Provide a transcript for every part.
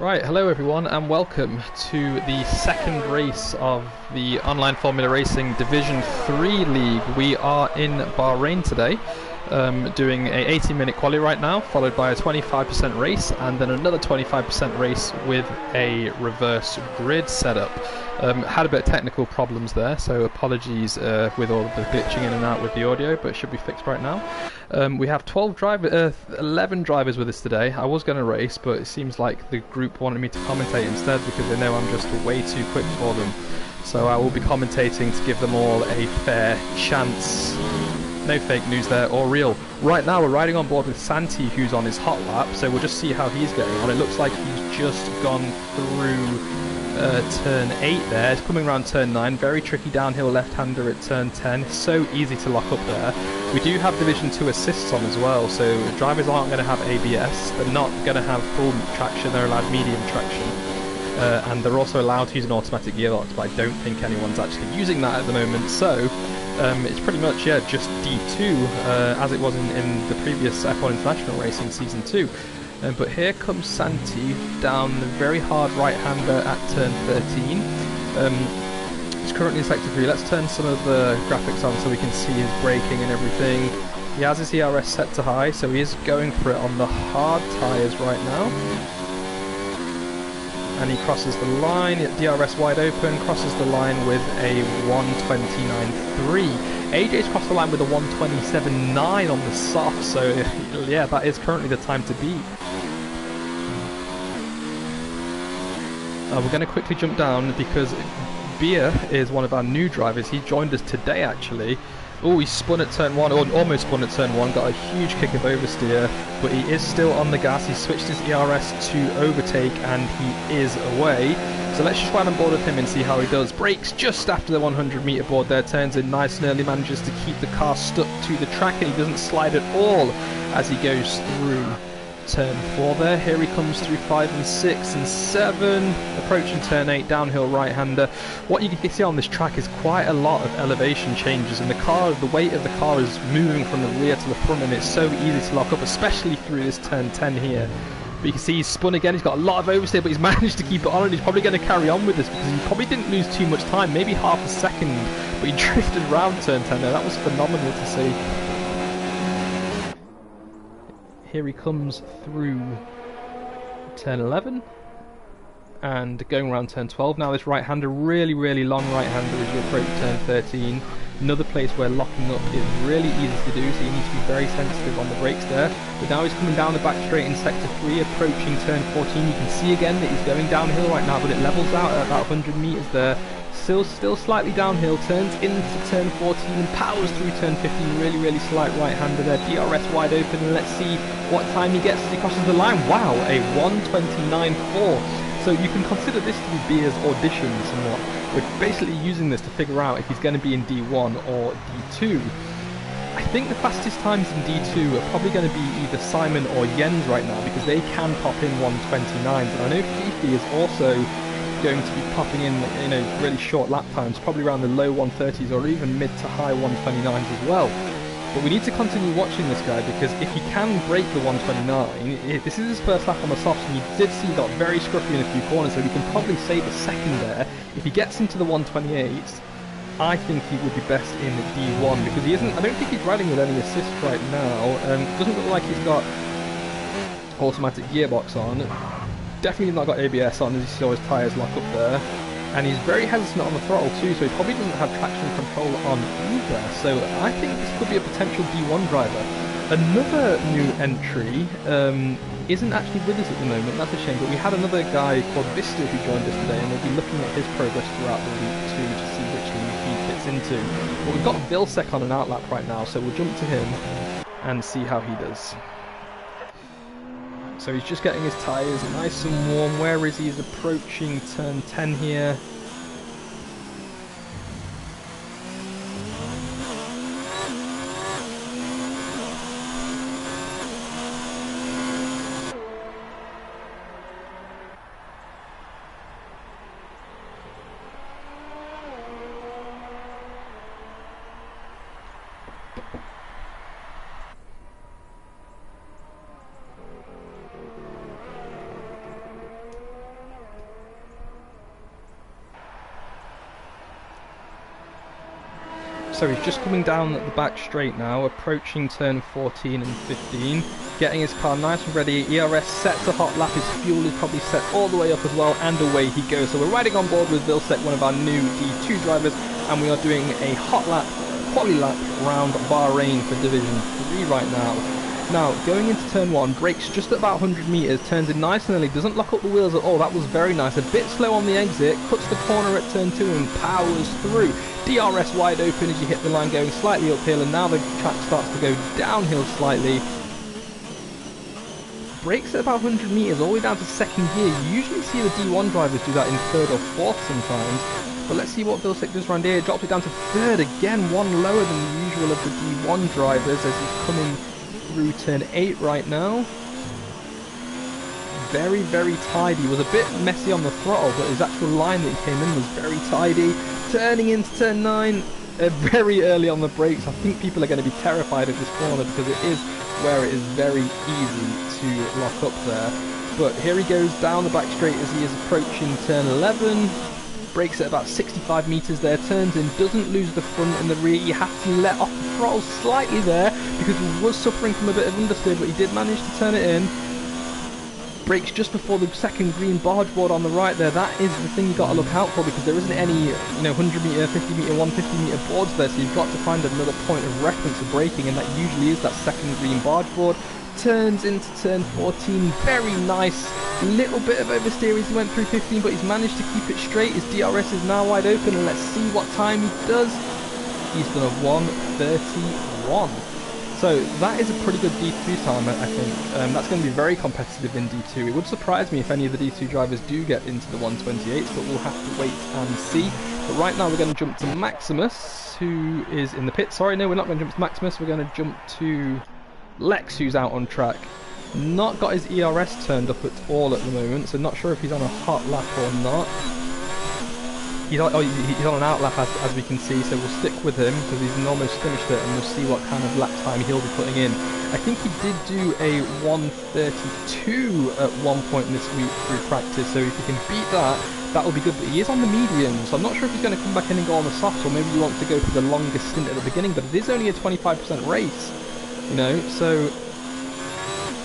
Right, hello everyone and welcome to the second race of the Online Formula Racing Division 3 League. We are in Bahrain today, doing a 80-minute quali right now, followed by a 25% race and then another 25% race with a reverse grid setup. Had a bit of technical problems there, so apologies with all of the glitching in and out with the audio, but it should be fixed right now. We have 11 drivers with us today. I was going to race, but it seems like the group wanted me to commentate instead because they know I'm just way too quick for them. So I will be commentating to give them all a fair chance. No fake news there, or real. Right now we're riding on board with Santi, who's on his hot lap, so we'll just see how he's getting on. It looks like he's just gone through turn 8 there. It's coming around turn 9. Very tricky downhill left-hander at turn 10. So easy to lock up there. We do have Division 2 assists on as well, so drivers aren't going to have ABS. They're not going to have full traction. They're allowed medium traction. And they're also allowed to use an automatic gearbox, but I don't think anyone's actually using that at the moment. So it's pretty much, yeah, just D2 as it was in the previous F1 International Racing Season 2. But here comes Santi down the very hard right-hander at turn 13. He's currently in Sector 3. Let's turn some of the graphics on so we can see his braking and everything. He has his ERS set to high, so he is going for it on the hard tyres right now. And he crosses the line, DRS wide open, crosses the line with a 129.3. AJ's crossed the line with a 127.9 on the soft, so yeah, that is currently the time to beat. We're going to quickly jump down because Beer is one of our new drivers. He joined us today actually. Oh, he spun at turn 1, or almost spun at turn 1, got a huge kick of oversteer, but he is still on the gas. He switched his ERS to overtake and he is away. So let's just ride on board with him and see how he does. Brakes just after the 100 metre board there, turns in nice and early, manages to keep the car stuck to the track and he doesn't slide at all as he goes through turn 4 there. Here he comes through 5 and 6 and 7, approaching turn 8, downhill right-hander. What you can see on this track is quite a lot of elevation changes, and the weight of the car is moving from the rear to the front, and it's so easy to lock up, especially through this turn 10 here. But you can see he's spun again, he's got a lot of oversteer, but he's managed to keep it on, and he's probably going to carry on with this because he probably didn't lose too much time, maybe half a second, but he drifted around turn 10 there. That was phenomenal to see. Here he comes through turn 11 and going around turn 12. Now this right-hander, really long right-hander as you approach turn 13. Another place where locking up is really easy to do, so you need to be very sensitive on the brakes there. But now he's coming down the back straight in sector 3, approaching turn 14. You can see again that he's going downhill right now, but it levels out at about 100 metres there. Still slightly downhill, turns into turn 14 and powers through turn 15, really slight right-hander there, DRS wide open, and let's see what time he gets as he crosses the line. Wow, a 129.4. So you can consider this to be Beer's audition somewhat. We're basically using this to figure out if he's going to be in D1 or D2. I think the fastest times in D2 are probably going to be either Simon or Jens right now because they can pop in 129s, and I know Fifi is also going to be popping in, you know, really short lap times, probably around the low 130s or even mid to high 129s as well. But we need to continue watching this guy because if he can break the 129, this is his first lap on the softs, and you did see he got very scruffy in a few corners, so he can probably save a second there. If he gets into the 128s, I think he would be best in D1 because he isn't, I don't think he's riding with any assist right now. Doesn't look like he's got automatic gearbox on. Definitely not got ABS on, as you saw his tyres lock up there. And he's very hesitant on the throttle too, so he probably doesn't have traction control on either. So I think this could be a potential D1 driver. Another new entry isn't actually with us at the moment, that's a shame, but we had another guy called Vista who joined us today, and we'll be looking at his progress throughout the week too to see which league he fits into. But we've got Vilsec on an outlap right now, so we'll jump to him and see how he does. So he's just getting his tyres nice and warm. Where is he? He's approaching turn 10 here. So he's just coming down the back straight now, approaching turn 14 and 15, getting his car nice and ready. ERS set to hot lap, his fuel is probably set all the way up as well, and away he goes. So we're riding on board with Vilsek, one of our new D2 drivers, and we are doing a hot lap, quali lap round Bahrain for Division 3 right now. Now, going into turn 1, brakes just at about 100 metres, turns in nice and early, doesn't lock up the wheels at all, that was very nice. A bit slow on the exit, cuts the corner at turn 2 and powers through. DRS wide open as you hit the line, going slightly uphill, and now the track starts to go downhill slightly. Brakes at about 100 metres, all the way down to second gear. You usually see the D1 drivers do that in third or fourth sometimes. But let's see what Vilsek does around here. Drops it down to third again, one lower than the usual of the D1 drivers as he's coming through turn 8 right now. Very, very tidy. Was a bit messy on the throttle, but his actual line that he came in was very tidy. Turning into turn 9, very early on the brakes. I think people are going to be terrified of this corner because it is where it is very easy to lock up there. But here he goes down the back straight as he is approaching turn 11. Brakes at about 65 metres there, turns in, doesn't lose the front and the rear. He had to let off the throttle slightly there because he was suffering from a bit of understeer, but he did manage to turn it in. Brakes just before the second green barge board on the right there. That is the thing you've got to look out for because there isn't any 100 metre, 50 metre, 150 metre boards there, so you've got to find another point of reference for braking, and that usually is that second green barge board. Turns into turn 14, very nice, little bit of oversteer as he went through 15, but he's managed to keep it straight. His DRS is now wide open, and let's see what time he does. He's done a 1:31. So that is a pretty good D2 time, I think. That's going to be very competitive in D2. It would surprise me if any of the D2 drivers do get into the 128s, but we'll have to wait and see. But right now we're going to jump to Maximus, who is in the pit. Sorry, no, we're not going to jump to Maximus. We're going to jump to Lex, who's out on track. Not got his ERS turned up at all at the moment, so not sure if he's on a hot lap or not. He's on an out lap as we can see, so we'll stick with him because he's almost finished it, and we'll see what kind of lap time he'll be putting in. I think he did do a 1:32 at one point this week through practice, so if he can beat that, that will be good. But he is on the medium, so I'm not sure if he's going to come back in and go on the softs, or maybe he wants to go for the longest stint at the beginning, but it is only a 25% race, so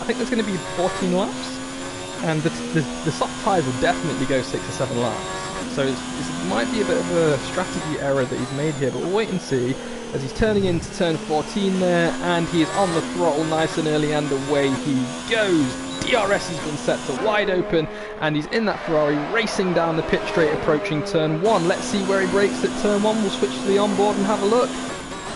I think there's going to be 14 laps, and the soft tyres will definitely go 6 or 7 laps. So it might be a bit of a strategy error that he's made here, but we'll wait and see as he's turning into turn 14 there, and he is on the throttle nice and early, and away he goes. DRS has been set to wide open, and he's in that Ferrari racing down the pit straight approaching turn 1. Let's see where he brakes at turn 1. We'll switch to the onboard and have a look.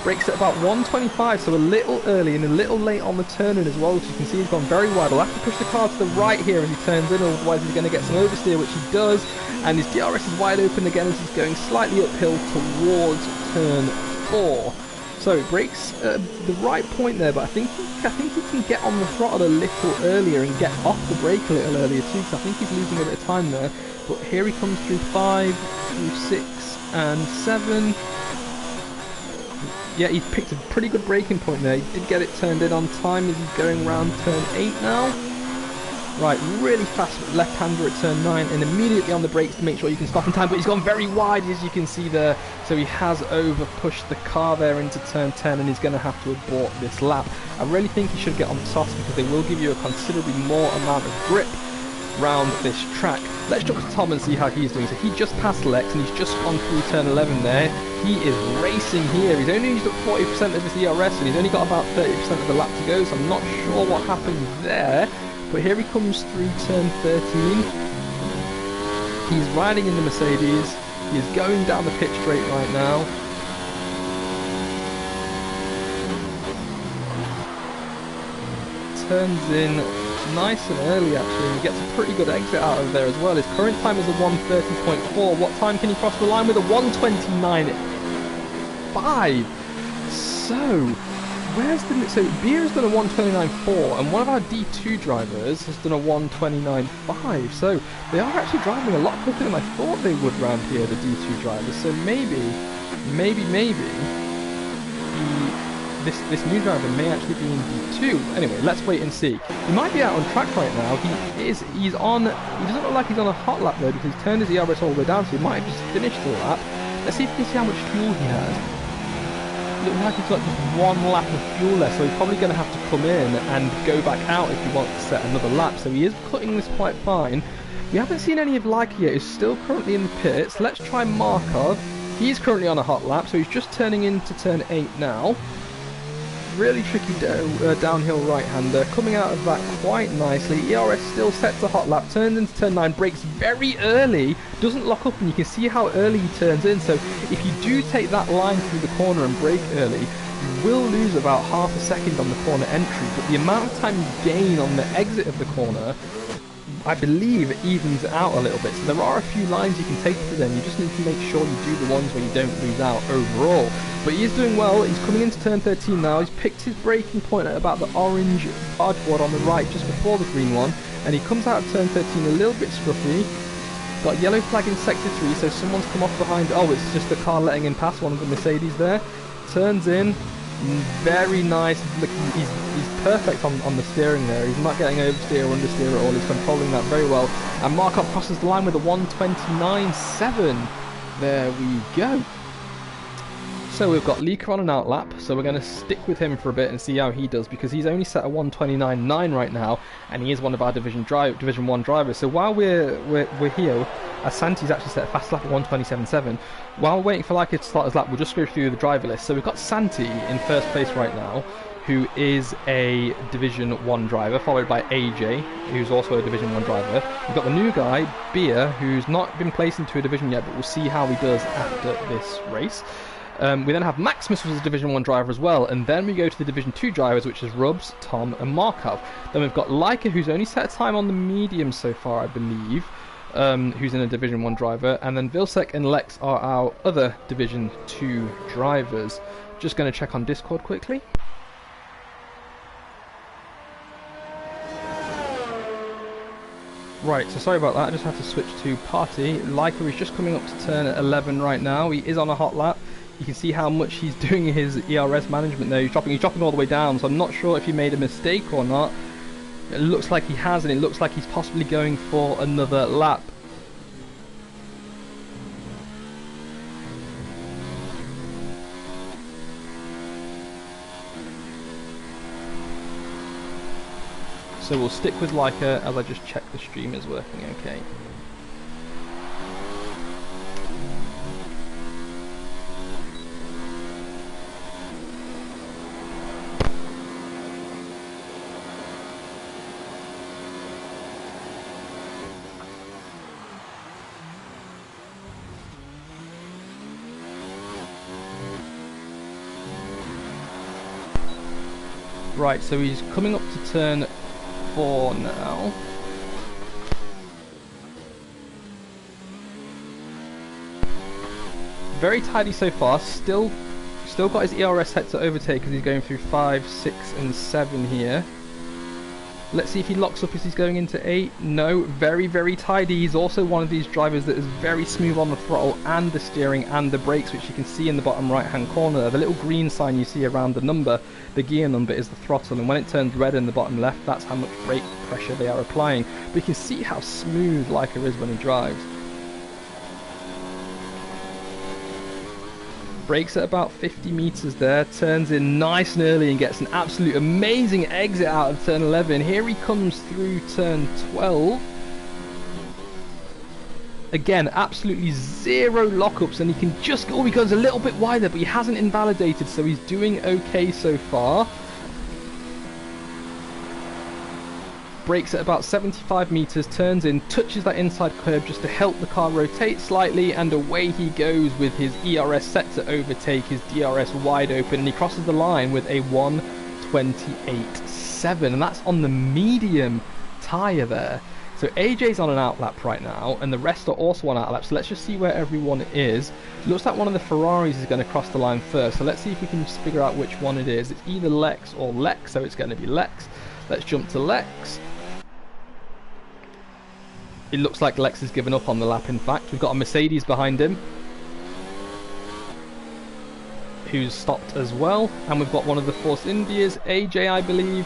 Brakes at about 1:25, so a little early and a little late on the turn-in as well, as you can see he's gone very wide. He'll have to push the car to the right here as he turns in, otherwise he's going to get some oversteer, which he does, and his DRS is wide open again as he's going slightly uphill towards turn 4. So brakes at the right point there, but I think he can get on the throttle a little earlier and get off the brake a little earlier too, because I think he's losing a bit of time there. But here he comes through 5, through 6 and 7. Yeah, he's picked a pretty good braking point there. He did get it turned in on time as he's going around turn 8 now. Right, really fast left-hander at turn 9, and immediately on the brakes to make sure you can stop in time, but he's gone very wide as you can see there. So he has over-pushed the car there into turn 10, and he's going to have to abort this lap. I really think he should get on the softs because they will give you a considerably more amount of grip round this track. Let's jump to Tom and see how he's doing. So he just passed Lex and he's just gone through turn 11 there. He is racing here. He's only used up 40% of his ERS and he's only got about 30% of the lap to go, so I'm not sure what happened there. But here he comes through turn 13. He's riding in the Mercedes. He is going down the pit straight right now. Turns in nice and early actually, and he gets a pretty good exit out of there as well. His current time is a 1:30.4. What time can he cross the line with? A 1:29.5. So Beer's done a 1:29.4, and one of our D2 drivers has done a 1:29.5. So they are actually driving a lot quicker than I thought they would round here, the D2 drivers. So maybe this new driver may actually be in D2. Anyway, let's wait and see. He might be out on track right now. He doesn't look like he's on a hot lap though, because he's turned his ERS all the way down, so he might have just finished the lap. Let's see if we can see how much fuel he has. looks like he's got just one lap of fuel left, so he's probably going to have to come in and go back out if he wants to set another lap. So he is cutting this quite fine. We haven't seen any of Leica yet. He's still currently in the pits. Let's try Markov. He's currently on a hot lap, so he's just turning into turn 8 now. Really tricky downhill right-hander, coming out of that quite nicely. ERS still sets a hot lap, turns into turn 9, brakes very early, doesn't lock up, and you can see how early he turns in. So if you do take that line through the corner and brake early, you will lose about half a second on the corner entry, but the amount of time you gain on the exit of the corner, I believe, it evens it out a little bit. So there are a few lines you can take to them. You just need to make sure you do the ones where you don't lose out overall. But he is doing well. He's coming into turn 13 now. He's picked his braking point at about the orange cardboard on the right, just before the green one. And he comes out of turn 13 a little bit scruffy. Got a yellow flag in sector 3, so someone's come off behind. Oh, it's just the car letting him pass, one of the Mercedes there. Turns in. Very nice. Look, he's perfect on the steering there. He's not getting oversteer or understeer at all. He's controlling that very well. And Markov crosses the line with a 1:29.7. There we go. So we've got Leica on an outlap, so we're going to stick with him for a bit and see how he does, because he's only set a 1:29.9 right now, and he is one of our Division 1 drivers. So while we're here, Santi's actually set a fast lap at 1:27.7. While we're waiting for Leica to start his lap, we'll just go through the driver list. So we've got Santi in first place right now, who is a Division 1 driver, followed by AJ, who's also a Division 1 driver. We've got the new guy, Beer, who's not been placed into a division yet, but we'll see how he does after this race. We then have Maximus, who's a Division 1 driver as well, and then we go to the Division 2 drivers, which is Rubbs, Tom and Markov. Then we've got Leica, who's only set a time on the medium so far, I believe, who's in a Division 1 driver, and then Vilsek and Lex are our other Division 2 drivers. Just going to check on Discord quickly. Right, so sorry about that, I just had to switch to party. Leica is just coming up to turn 11 right now. He is on a hot lap. You can see how much he's doing his ERS management there. He's dropping all the way down, so I'm not sure if he made a mistake or not. It looks like he has, and it looks like he's possibly going for another lap. So we'll stick with Leica as I just check the stream is working okay. Right, so he's coming up to turn 4 now. Very tidy so far. Still got his ERS set to overtake because he's going through 5, 6 and 7 here. Let's see if he locks up as he's going into 8. No, very, very tidy. He's also one of these drivers that is very smooth on the throttle and the steering and the brakes, which you can see in the bottom right hand corner. The little green sign you see around the number, the gear number, is the throttle, and when it turns red in the bottom left, that's how much brake pressure they are applying. But you can see how smooth Leica is when he drives. Brakes at about 50 meters there, turns in nice and early and gets an absolute amazing exit out of turn 11. Here he comes through turn 12. Again, absolutely zero lockups, and he can just go, he goes a little bit wider, but he hasn't invalidated, so he's doing okay so far. Brakes at about 75 meters, turns in, touches that inside curb just to help the car rotate slightly, and away he goes with his ERS set to overtake, his DRS wide open, and he crosses the line with a 1:28.7, and that's on the medium tyre there. So AJ's on an outlap right now, and the rest are also on outlap, so let's just see where everyone is. Looks like one of the Ferraris is going to cross the line first, so let's see if we can just figure out which one it is. It's either Lex or Lex, so it's going to be Lex. Let's jump to Lex. It looks like Lex has given up on the lap, in fact. We've got a Mercedes behind him, who's stopped as well. And we've got one of the Force Indias, AJ, I believe,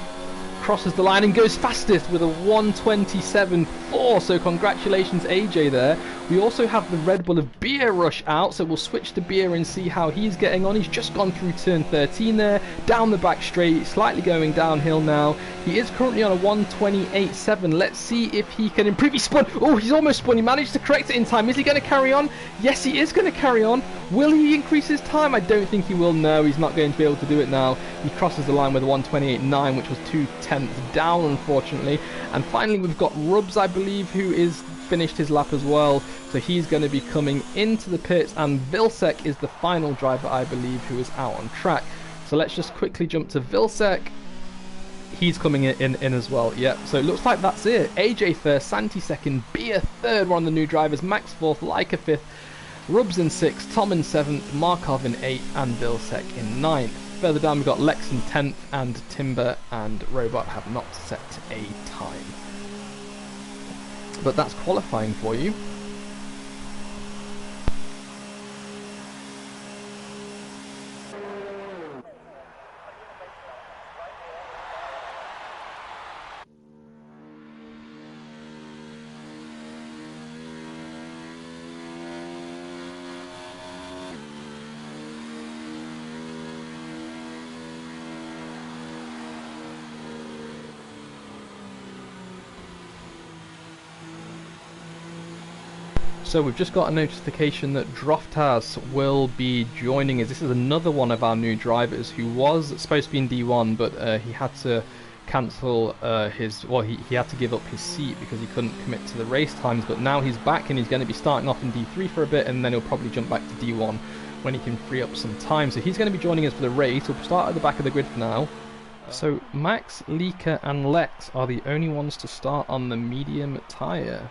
crosses the line and goes fastest with a 1:27.4. So congratulations AJ there. We also have the Red Bull of Beer Rush out, so we'll switch to Beer and see how he's getting on. He's just gone through turn 13 there, down the back straight, slightly going downhill now. He is currently on a 1:28.7. Let's see if he can improve. He spun. Oh, he's almost spun. He managed to correct it in time. Is he going to carry on? Yes, he is going to carry on. Will he increase his time? I don't think he will. No, he's not going to be able to do it now. He crosses the line with a 1:28.9, which was 2/10 down, unfortunately. And finally, we've got Rubbs, I believe, who is finished his lap as well. So he's going to be coming into the pits, and Vilsek is the final driver, I believe, who is out on track. So let's just quickly jump to Vilsek. He's coming in as well. Yep, so it looks like that's it. AJ first, Santi second, Beer third, one of the new drivers, Max fourth, Leica fifth, Rubbs in sixth, Tom in seventh, Markov in eighth, and Vilsek in ninth. Further down we've got Lex in 10th, and Timber and Robot have not set a time. But that's qualifying for you. So we've just got a notification that Droftas will be joining us. This is another one of our new drivers who was supposed to be in D1, but he had to cancel he had to give up his seat because he couldn't commit to the race times. But now he's back and he's going to be starting off in D3 for a bit, and then he'll probably jump back to D1 when he can free up some time. So he's going to be joining us for the race. We'll start at the back of the grid for now. So Max, Leica and Lex are the only ones to start on the medium tyre.